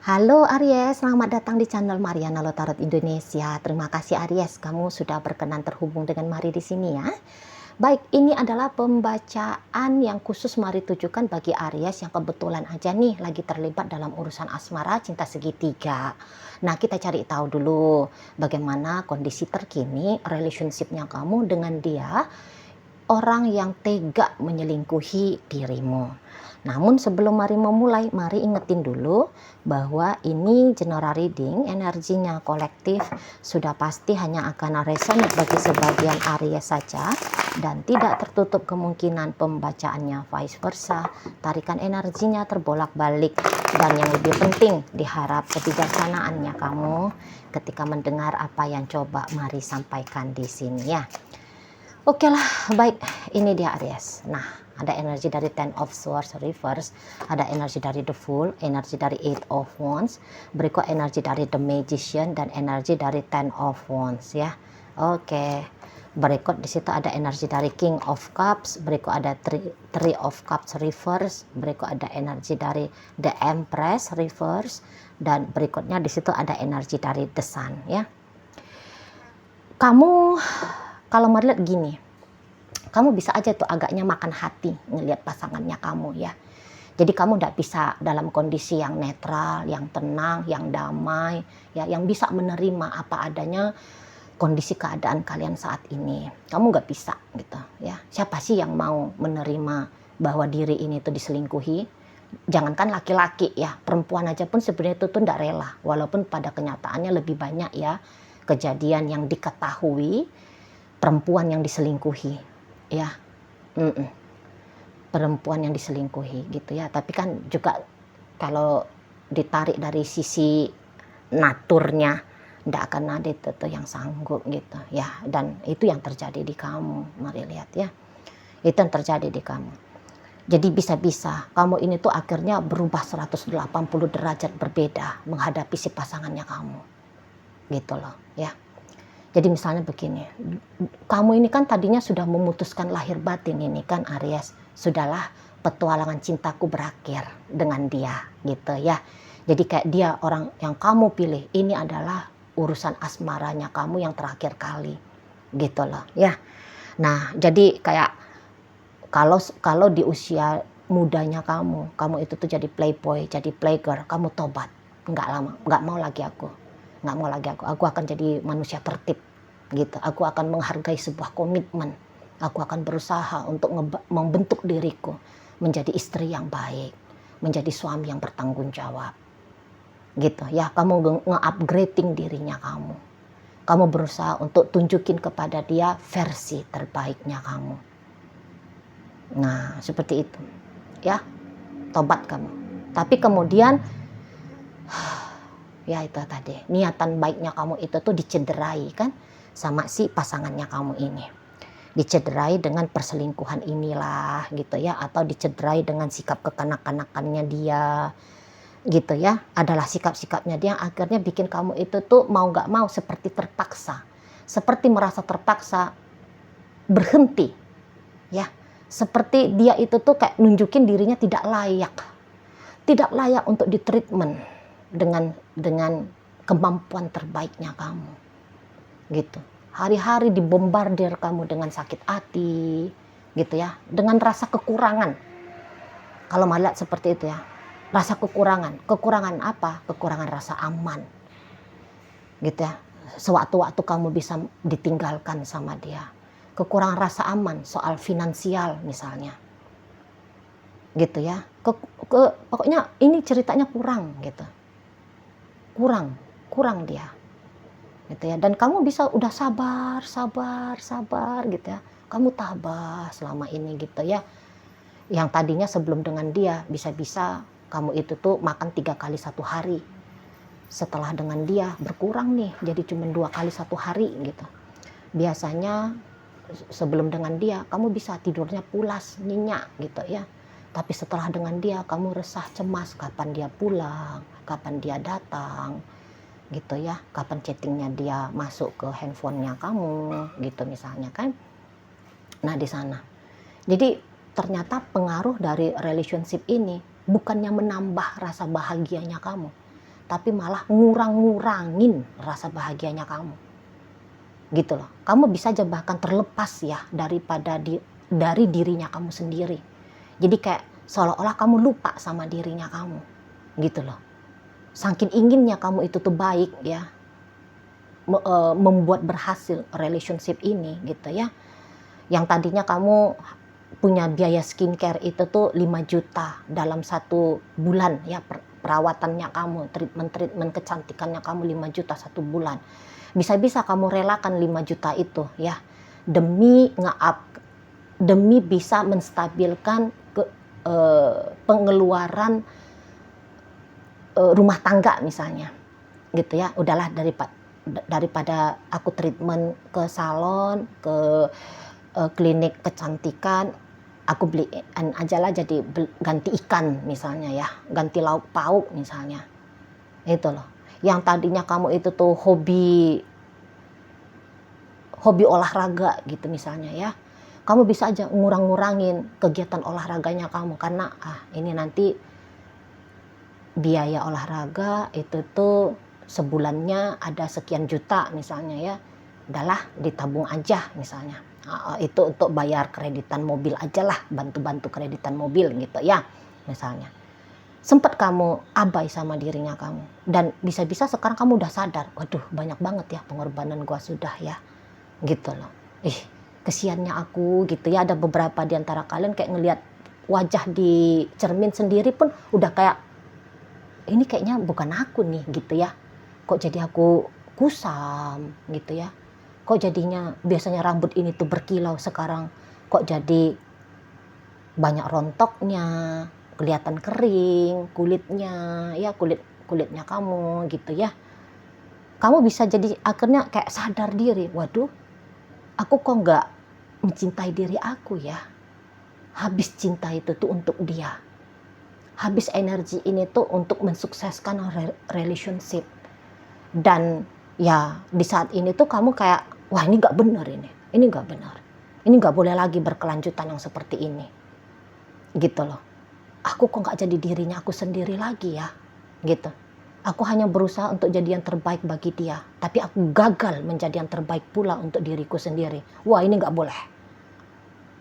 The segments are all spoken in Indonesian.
Halo Aries, selamat datang di channel Mariana Lotarot Indonesia. Terima kasih Aries, kamu sudah berkenan terhubung dengan Mari di sini ya. Baik, ini adalah pembacaan yang khusus Mari tujukan bagi Aries yang kebetulan aja nih lagi terlibat dalam urusan asmara cinta segitiga. Nah, kita cari tahu dulu bagaimana kondisi terkini relationship-nya kamu dengan dia, orang yang tega menyelingkuhi dirimu. Namun sebelum Mari memulai, Mari ingetin dulu bahwa ini general reading, energinya kolektif, sudah pasti hanya akan resonate bagi sebagian Aries saja dan tidak tertutup kemungkinan pembacaannya vice versa. Tarikan energinya terbolak-balik dan yang lebih penting diharap kebijaksanaannya kamu ketika mendengar apa yang coba Mari sampaikan di sini ya. Oke lah, baik, ini dia Aries. Nah, ada energi dari Ten of Swords reverse, ada energi dari The Fool, energi dari Eight of Wands, berikut energi dari The Magician dan energi dari Ten of Wands ya. Oke. Berikut di situ ada energi dari King of Cups, berikut ada Three of Cups reverse, berikut ada energi dari The Empress reverse, dan berikutnya di situ ada energi dari The Sun ya. Kamu kalau melihat gini, kamu bisa aja tuh agaknya makan hati ngelihat pasangannya kamu ya. Jadi kamu tidak bisa dalam kondisi yang netral, yang tenang, yang damai, ya, yang bisa menerima apa adanya kondisi keadaan kalian saat ini. Kamu nggak bisa gitu ya. Siapa sih yang mau menerima bahwa diri ini tuh diselingkuhi? Jangankan laki-laki ya, perempuan aja pun sebenarnya itu tuh tidak rela. Walaupun pada kenyataannya lebih banyak ya kejadian yang diketahui perempuan yang diselingkuhi ya, perempuan yang diselingkuhi gitu ya. Tapi kan juga kalau ditarik dari sisi naturnya ndak akan ada itu tuh yang sanggup gitu ya. Dan itu yang terjadi di kamu, mari lihat ya, itu yang terjadi di kamu. Jadi bisa-bisa kamu ini tuh akhirnya berubah 180 derajat berbeda menghadapi si pasangannya kamu gitu loh ya. Jadi misalnya begini, kamu ini kan tadinya sudah memutuskan lahir batin ini kan Aries, sudahlah petualangan cintaku berakhir dengan dia gitu ya. Jadi kayak dia orang yang kamu pilih, ini adalah urusan asmaranya kamu yang terakhir kali gitu loh ya. Nah jadi kayak kalau di usia mudanya kamu itu tuh jadi playboy, jadi playgirl, kamu tobat, nggak lama, nggak mau lagi aku akan jadi manusia tertib gitu, aku akan menghargai sebuah komitmen, aku akan berusaha untuk membentuk diriku menjadi istri yang baik, menjadi suami yang bertanggung jawab gitu ya. Kamu nge-upgrading dirinya kamu berusaha untuk tunjukin kepada dia versi terbaiknya kamu. Nah seperti itu ya, tobat kamu. Tapi kemudian ya itu tadi, niatan baiknya kamu itu tuh dicederai kan sama si pasangannya kamu ini. Dicederai dengan perselingkuhan inilah gitu ya, atau dicederai dengan sikap kekanak-kanakannya dia gitu ya. Adalah sikap-sikapnya dia yang akhirnya bikin kamu itu tuh mau gak mau seperti terpaksa, seperti merasa terpaksa berhenti ya. Seperti dia itu tuh kayak nunjukin dirinya tidak layak untuk ditreatment dengan kemampuan terbaiknya kamu gitu. Hari-hari dibombardir kamu dengan sakit hati gitu ya, dengan rasa kekurangan. Kalau melihat seperti itu ya, rasa kekurangan apa? Kekurangan rasa aman gitu ya. Sewaktu-waktu kamu bisa ditinggalkan sama dia, kekurangan rasa aman soal finansial misalnya gitu ya. Pokoknya ini ceritanya kurang gitu, kurang dia gitu ya. Dan kamu bisa udah sabar gitu ya, kamu tabah selama ini gitu ya. Yang tadinya sebelum dengan dia bisa-bisa kamu itu tuh makan 3 kali 1 hari, setelah dengan dia berkurang nih jadi cuma 2 kali 1 hari gitu. Biasanya sebelum dengan dia kamu bisa tidurnya pulas, nyenyak gitu ya. Tapi setelah dengan dia kamu resah, cemas, kapan dia pulang, kapan dia datang gitu ya, kapan chattingnya dia masuk ke handphonenya kamu gitu misalnya kan. Nah di sana jadi ternyata pengaruh dari relationship ini bukannya menambah rasa bahagianya kamu, tapi malah ngurang-ngurangin rasa bahagianya kamu. Gitu loh. Kamu bisa aja bahkan terlepas ya dari dirinya kamu sendiri. Jadi kayak seolah-olah kamu lupa sama dirinya kamu. Gitu loh. Saking inginnya kamu itu tuh baik ya, membuat berhasil relationship ini gitu ya. Yang tadinya kamu punya biaya skincare itu tuh 5 juta dalam 1 bulan ya, perawatannya kamu, treatment kecantikannya kamu 5 juta 1 bulan. Bisa-bisa kamu relakan 5 juta itu ya, demi bisa menstabilkan pengeluaran rumah tangga misalnya gitu ya. Udahlah, daripada aku treatment ke salon, ke klinik kecantikan, aku beliin aja lah, jadi ganti ikan misalnya ya, ganti lauk pauk misalnya. Itu loh. Yang tadinya kamu itu tuh hobi olahraga gitu misalnya ya, kamu bisa aja ngurang-ngurangin kegiatan olahraganya kamu, karena ini nanti biaya olahraga itu tuh sebulannya ada sekian juta misalnya ya, udahlah ditabung aja misalnya. Itu untuk bayar kreditan mobil aja lah, bantu-bantu kreditan mobil gitu ya misalnya. Sempat kamu abai sama dirinya kamu, dan bisa-bisa sekarang kamu udah sadar, waduh banyak banget ya pengorbanan gua sudah ya, gitu loh. Kesiannya aku gitu ya. Ada beberapa di antara kalian kayak ngelihat wajah di cermin sendiri pun udah kayak, ini kayaknya bukan aku nih gitu ya, kok jadi aku kusam gitu ya, kok jadinya biasanya rambut ini tuh berkilau, sekarang kok jadi banyak rontoknya, kelihatan kering kulitnya ya, kulitnya kamu gitu ya. Kamu bisa jadi akhirnya kayak sadar diri, waduh aku kok nggak mencintai diri aku ya, habis cinta itu tuh untuk dia, habis energi ini tuh untuk mensukseskan relationship. Dan ya di saat ini tuh kamu kayak, wah ini nggak benar, ini nggak benar, ini nggak boleh lagi berkelanjutan yang seperti ini gitu loh. Aku kok nggak jadi dirinya aku sendiri lagi ya gitu. Aku hanya berusaha untuk jadi yang terbaik bagi dia, tapi aku gagal menjadi yang terbaik pula untuk diriku sendiri. Wah ini nggak boleh,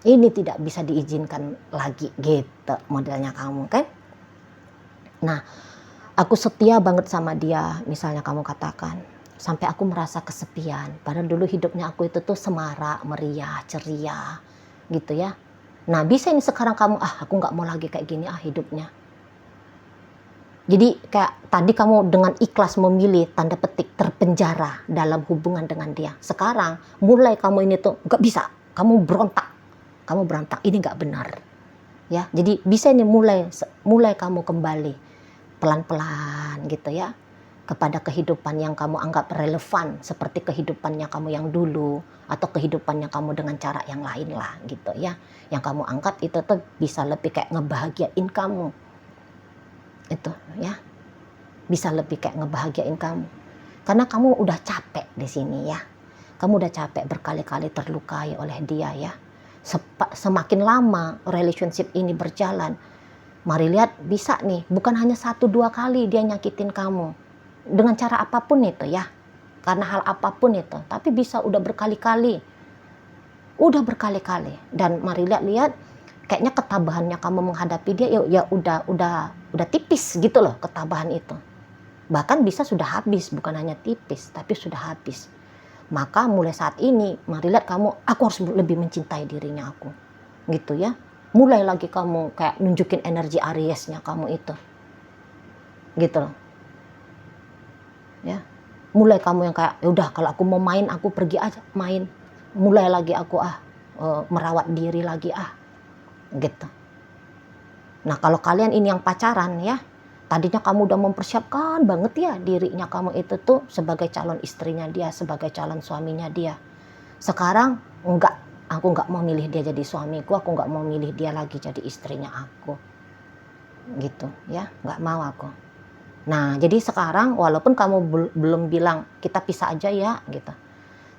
ini tidak bisa diizinkan lagi gitu modelnya kamu kan. Nah, aku setia banget sama dia misalnya kamu katakan, sampai aku merasa kesepian. Padahal dulu hidupnya aku itu tuh semarak, meriah, ceria gitu ya. Nah bisa ini sekarang kamu, aku nggak mau lagi kayak gini hidupnya. Jadi kayak tadi kamu dengan ikhlas memilih tanda petik terpenjara dalam hubungan dengan dia. Sekarang mulai kamu ini tuh nggak bisa, kamu berontak, ini nggak benar ya. Jadi bisa ini mulai kamu kembali pelan-pelan gitu ya kepada kehidupan yang kamu anggap relevan, seperti kehidupannya kamu yang dulu, atau kehidupannya kamu dengan cara yang lain lah gitu ya, yang kamu anggap itu tuh bisa lebih kayak ngebahagiain kamu itu ya, bisa lebih kayak ngebahagiain kamu, karena kamu udah capek di sini ya, kamu udah capek berkali-kali terlukai oleh dia ya. Semakin lama relationship ini berjalan, mari lihat bisa nih, bukan hanya 1-2 kali dia nyakitin kamu dengan cara apapun itu ya, karena hal apapun itu, tapi bisa udah berkali-kali, dan mari lihat kayaknya ketabahannya kamu menghadapi dia ya udah tipis gitu loh, ketabahan itu bahkan bisa sudah habis, bukan hanya tipis tapi sudah habis. Maka mulai saat ini mari lihat kamu, aku harus lebih mencintai dirinya aku gitu ya. Mulai lagi kamu kayak nunjukin energi Ariesnya kamu itu gitu loh ya. Mulai kamu yang kayak, ya udah kalau aku mau main aku pergi aja main, mulai lagi aku merawat diri lagi gitu. Nah kalau kalian ini yang pacaran ya, tadinya kamu udah mempersiapkan banget ya dirinya kamu itu tuh sebagai calon istrinya dia, sebagai calon suaminya dia. Sekarang enggak, aku enggak mau milih dia jadi suamiku, aku enggak mau milih dia lagi jadi istrinya aku gitu ya, enggak mau aku. Nah jadi sekarang walaupun kamu belum bilang kita pisah aja ya gitu,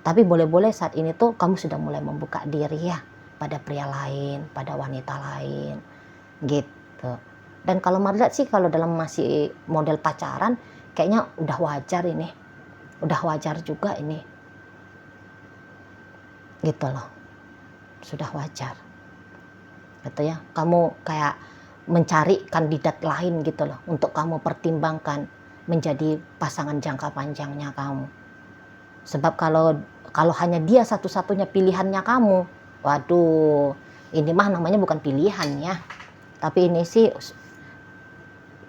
tapi boleh-boleh saat ini tuh kamu sudah mulai membuka diri ya pada pria lain, pada wanita lain gitu. Dan kalau mari lihat sih, kalau dalam masih model pacaran, kayaknya udah wajar ini, udah wajar juga ini, gitu loh, sudah wajar, gitu ya. Kamu kayak mencari kandidat lain gitu loh, untuk kamu pertimbangkan menjadi pasangan jangka panjangnya kamu. Sebab kalau hanya dia satu-satunya pilihannya kamu, waduh, ini mah namanya bukan pilihan ya, tapi ini sih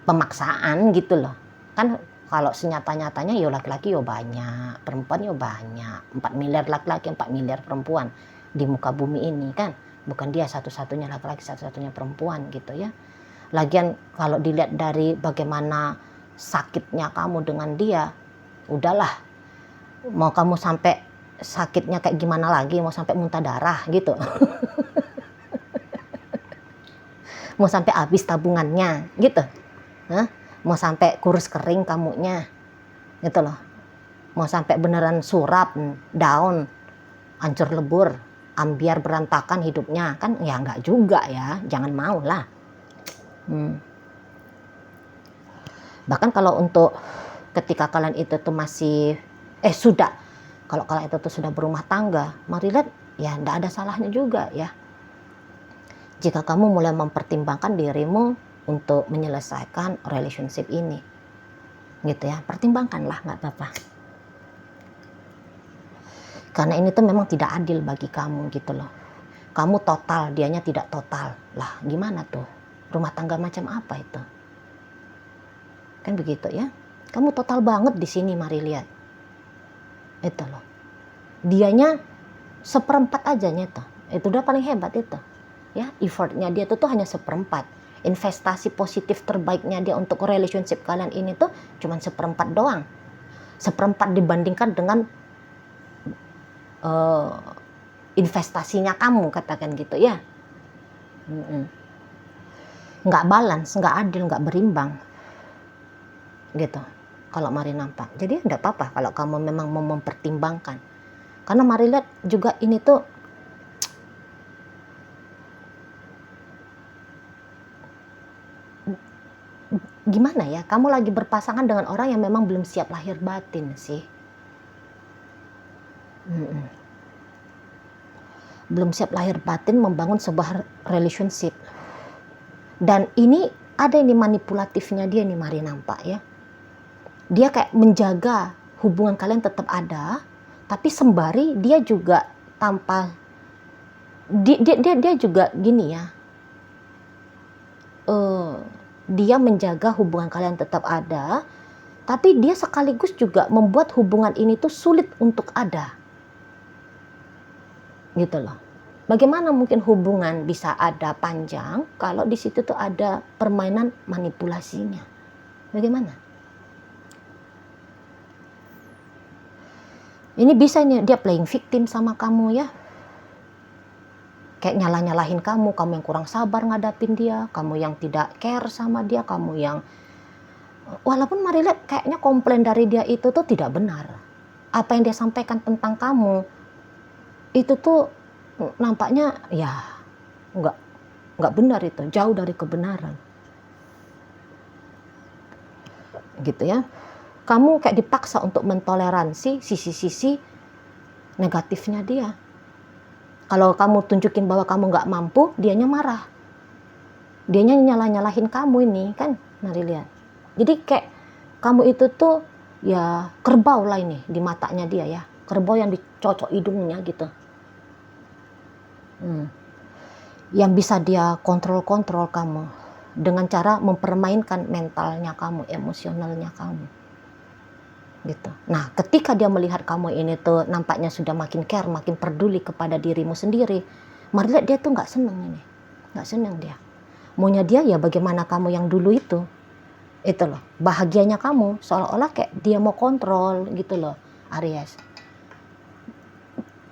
pemaksaan gitu loh. Kan kalau senyata-nyatanya ya laki-laki ya banyak, perempuan ya banyak, 4 miliar laki-laki, 4 miliar perempuan di muka bumi ini kan. Bukan dia satu-satunya laki-laki, satu-satunya perempuan gitu ya. Lagian kalau dilihat dari bagaimana sakitnya kamu dengan dia, udahlah, mau kamu sampai sakitnya kayak gimana lagi, mau sampai muntah darah gitu. Mau sampai habis tabungannya gitu. Hah? Mau sampai kurus kering kamunya gitu loh. Mau sampai beneran surap, down, hancur lebur, ambiar berantakan hidupnya, kan ya enggak juga ya, jangan mau lah. Bahkan kalau untuk ketika kalian itu tuh masih kalau kalian itu tuh sudah berumah tangga, mari lihat ya enggak ada salahnya juga ya, jika kamu mulai mempertimbangkan dirimu untuk menyelesaikan relationship ini, gitu ya. Pertimbangkanlah, nggak apa-apa. Karena ini tuh memang tidak adil bagi kamu gitu loh. Kamu total, dianya tidak total. Lah, gimana tuh? Rumah tangga macam apa itu? Kan begitu ya. Kamu total banget di sini, mari lihat. Itu loh. Dianya seperempat aja nyata. Itu udah paling hebat itu. Ya, effortnya dia tuh hanya seperempat. Investasi positif terbaiknya dia untuk relationship kalian ini tuh cuman seperempat doang. Seperempat dibandingkan dengan investasinya kamu, katakan gitu ya. Nggak balance, nggak adil, nggak berimbang gitu kalau mari nampak. Jadi enggak apa-apa kalau kamu memang mau mempertimbangkan, karena mari lihat juga ini tuh gimana ya, kamu lagi berpasangan dengan orang yang memang belum siap lahir batin sih. Belum siap lahir batin membangun sebuah relationship. Dan ini ada ini manipulatifnya dia nih, mari nampak ya. Dia kayak menjaga hubungan kalian tetap ada, tapi sembari dia juga tanpa dia juga gini ya. Dia menjaga hubungan kalian tetap ada, tapi dia sekaligus juga membuat hubungan ini tuh sulit untuk ada. Gitu loh. Bagaimana mungkin hubungan bisa ada panjang kalau di situ tuh ada permainan manipulasinya? Bagaimana? Ini bisa nih dia playing victim sama kamu ya. Kayak nyalah-nyalahin kamu yang kurang sabar ngadapin dia, kamu yang tidak care sama dia, kamu yang walaupun mari lihat kayaknya komplain dari dia itu tuh tidak benar. Apa yang dia sampaikan tentang kamu itu tuh nampaknya ya nggak benar, itu jauh dari kebenaran. Gitu ya. Kamu kayak dipaksa untuk mentoleransi sisi-sisi negatifnya dia. Kalau kamu tunjukin bahwa kamu nggak mampu, dianya marah. Dianya nyalah-nyalahin kamu ini kan, mari lihat. Jadi kayak kamu itu tuh ya kerbau lah ini di matanya dia ya. Kerbau yang dicocok hidungnya gitu. Yang bisa dia kontrol kamu dengan cara mempermainkan mentalnya kamu, emosionalnya kamu. Gitu. Nah, ketika dia melihat kamu ini tuh nampaknya sudah makin care, makin peduli kepada dirimu sendiri, mari lihat dia tuh nggak seneng ini, nggak seneng dia. Maunya dia ya bagaimana kamu yang dulu itu loh, bahagianya kamu seolah-olah kayak dia mau kontrol gitu loh, Aries.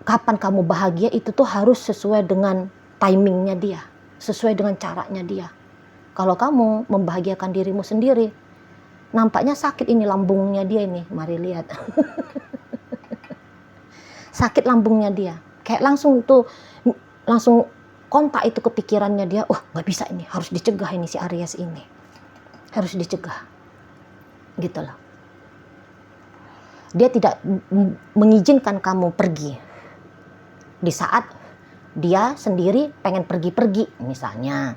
Kapan kamu bahagia itu tuh harus sesuai dengan timingnya dia, sesuai dengan caranya dia. Kalau kamu membahagiakan dirimu sendiri, nampaknya sakit ini lambungnya dia ini, mari lihat. Sakit lambungnya dia. Kayak langsung kontak itu kepikirannya dia, wah nggak bisa ini, harus dicegah ini si Aries ini, harus dicegah, gitu loh. Dia tidak mengizinkan kamu pergi di saat dia sendiri pengen pergi-pergi misalnya,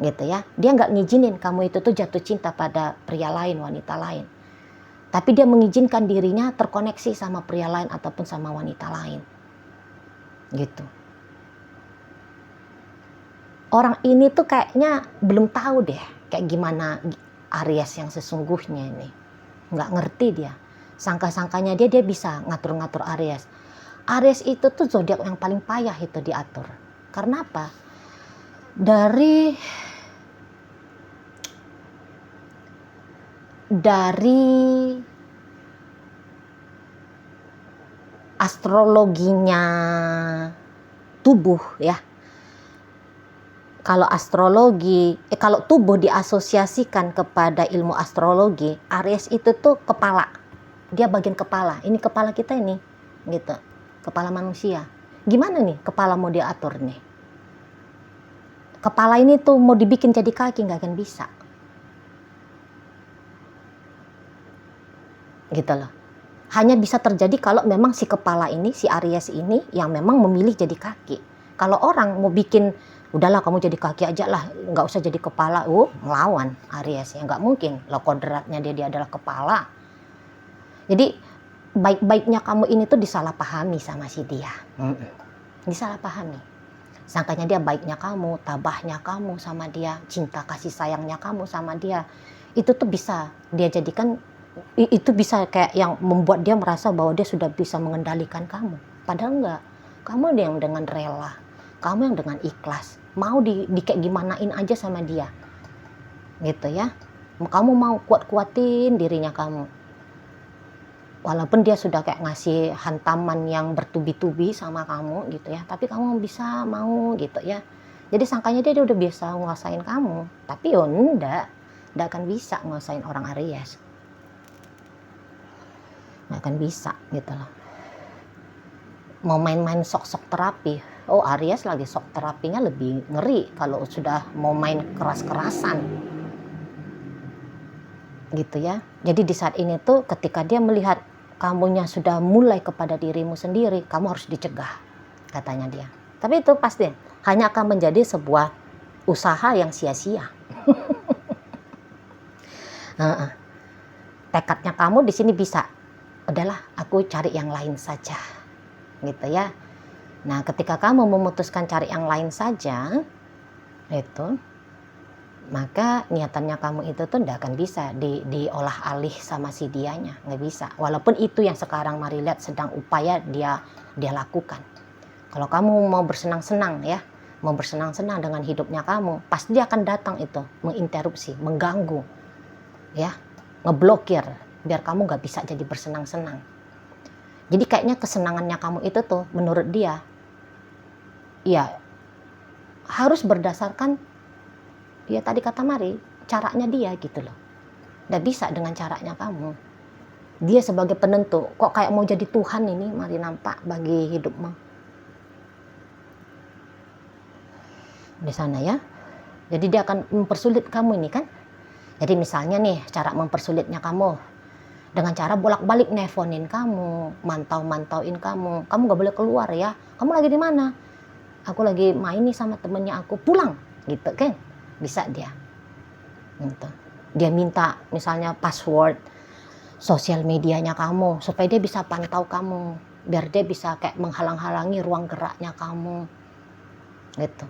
gitu ya. Dia nggak ngizinin kamu itu tuh jatuh cinta pada pria lain, wanita lain, tapi dia mengizinkan dirinya terkoneksi sama pria lain ataupun sama wanita lain, gitu. Orang ini tuh kayaknya belum tahu deh kayak gimana Aries yang sesungguhnya ini, nggak ngerti dia. Sangka-sangkanya dia bisa ngatur-ngatur Aries. Aries itu tuh zodiak yang paling payah itu diatur. Karena apa? Dari astrologinya tubuh ya. Kalau kalau tubuh diasosiasikan kepada ilmu astrologi, Aries itu tuh kepala. Dia bagian kepala. Ini kepala kita ini, gitu. Kepala manusia. Gimana nih kepala mau diatur nih? Kepala ini tuh mau dibikin jadi kaki nggak akan bisa. Gitu loh. Hanya bisa terjadi kalau memang si kepala ini, si Aries ini yang memang memilih jadi kaki. Kalau orang mau bikin, udahlah kamu jadi kaki aja lah, nggak usah jadi kepala, ngelawan Aries ya, nggak mungkin. Lo kodratnya dia adalah kepala. Jadi baik-baiknya kamu ini tuh disalahpahami sama si dia. Disalahpahami. Sangkanya dia baiknya kamu, tabahnya kamu sama dia, cinta kasih sayangnya kamu sama dia. Itu tuh bisa dia jadikan, itu bisa kayak yang membuat dia merasa bahwa dia sudah bisa mengendalikan kamu. Padahal enggak. Kamu yang dengan rela, kamu yang dengan ikhlas, mau di kayak gimanain aja sama dia. Gitu ya. Kamu mau kuat-kuatin dirinya kamu. Walaupun dia sudah kayak ngasih hantaman yang bertubi-tubi sama kamu gitu ya, tapi kamu bisa mau gitu ya. Jadi sangkanya dia udah biasa nguasain kamu, tapi ya enggak akan bisa nguasain orang Aries. Nggak akan bisa gitu loh. Mau main-main sok-sok terapi, Aries lagi sok terapinya lebih ngeri kalau sudah mau main keras-kerasan. Gitu ya. Jadi di saat ini tuh ketika dia melihat kamunya sudah mulai kepada dirimu sendiri, kamu harus dicegah, katanya dia. Tapi itu pasti hanya akan menjadi sebuah usaha yang sia-sia. Tekadnya kamu di sini bisa, udahlah aku cari yang lain saja, gitu ya. Nah ketika kamu memutuskan cari yang lain saja, itu maka niatannya kamu itu tuh tidak akan bisa diolah alih sama si dianya, nggak bisa. Walaupun itu yang sekarang Mari lihat sedang upaya dia lakukan. Kalau kamu mau bersenang-senang ya, mau bersenang-senang dengan hidupnya kamu, pasti dia akan datang itu menginterupsi, mengganggu, ya, ngeblokir biar kamu nggak bisa jadi bersenang-senang. Jadi kayaknya kesenangannya kamu itu tuh menurut dia, ya harus berdasarkan ya tadi kata Mari, caranya dia gitu loh. Nggak bisa dengan caranya kamu. Dia sebagai penentu, kok kayak mau jadi Tuhan ini Mari nampak bagi hidupmu. Di sana ya. Jadi dia akan mempersulit kamu ini kan. Jadi misalnya nih cara mempersulitnya kamu, dengan cara bolak-balik nelfonin kamu, mantau-mantauin kamu. Kamu nggak boleh keluar ya. Kamu lagi di mana? Aku lagi main nih sama temennya aku, pulang gitu kan. Bisa dia gitu. Dia minta misalnya password sosial medianya kamu supaya dia bisa pantau kamu, biar dia bisa kayak menghalang-halangi ruang geraknya kamu gitu.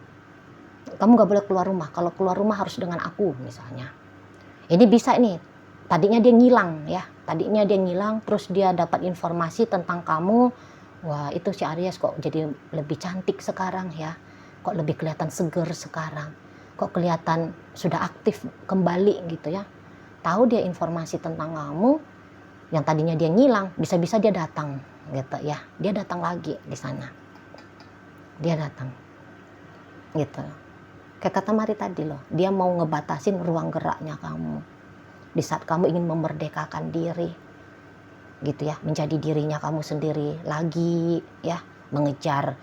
Kamu gak boleh keluar rumah, kalau keluar rumah harus dengan aku misalnya. Ini bisa nih, tadinya dia ngilang ya, terus dia dapat informasi tentang kamu, wah itu si Aries kok jadi lebih cantik sekarang ya, kok lebih kelihatan seger sekarang, kok kelihatan sudah aktif kembali gitu ya. Tahu dia informasi tentang kamu yang tadinya dia ngilang, bisa-bisa dia datang gitu ya. Dia datang lagi di sana. Dia datang. Gitu. Kayak kata Mari tadi loh, dia mau ngebatasin ruang geraknya kamu. Di saat kamu ingin memerdekakan diri. Gitu ya, menjadi dirinya kamu sendiri lagi ya, mengejar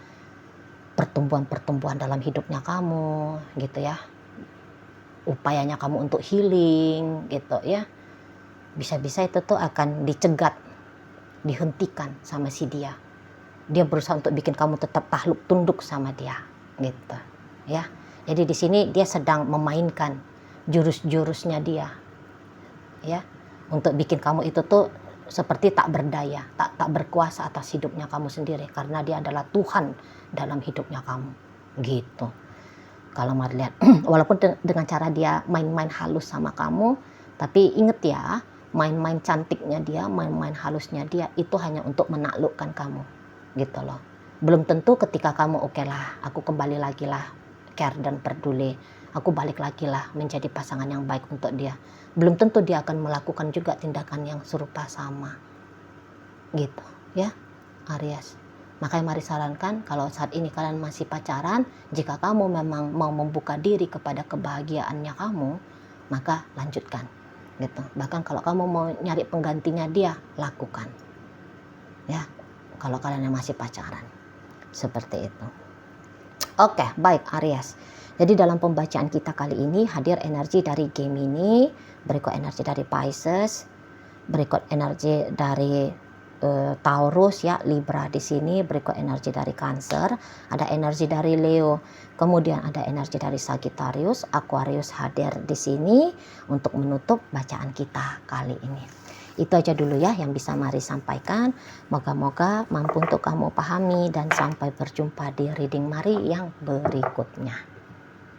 pertumbuhan-pertumbuhan dalam hidupnya kamu gitu ya, upayanya kamu untuk healing gitu ya, bisa-bisa itu tuh akan dicegat, dihentikan sama si dia. Dia berusaha untuk bikin kamu tetap takluk tunduk sama dia gitu ya. Jadi di sini dia sedang memainkan jurus-jurusnya dia ya, untuk bikin kamu itu tuh seperti tak berdaya, tak berkuasa atas hidupnya kamu sendiri, karena dia adalah Tuhan dalam hidupnya kamu gitu. Kalau Mari lihat walaupun dengan cara dia main-main halus sama kamu, tapi inget ya, main-main cantiknya dia, main-main halusnya dia itu hanya untuk menaklukkan kamu gitu loh. Belum tentu ketika kamu oke lah, aku kembali lagi lah care dan peduli, aku balik lagi lah menjadi pasangan yang baik untuk dia, belum tentu dia akan melakukan juga tindakan yang serupa sama gitu ya Aries. Makanya Mari sarankan, kalau saat ini kalian masih pacaran, jika kamu memang mau membuka diri kepada kebahagiaannya kamu, maka lanjutkan gitu. Bahkan kalau kamu mau nyari penggantinya dia, lakukan ya, kalau kalian yang masih pacaran seperti itu. Oke, baik Aries. Jadi dalam pembacaan kita kali ini hadir energi dari Gemini, berikut energi dari Pisces, berikut energi dari Taurus ya, Libra di sini, berikut energi dari Cancer, ada energi dari Leo, kemudian ada energi dari Sagittarius, Aquarius hadir di sini untuk menutup bacaan kita kali ini. Itu aja dulu ya yang bisa Mari sampaikan. Moga-moga mampu untuk kamu pahami, dan sampai berjumpa di reading Mari yang berikutnya.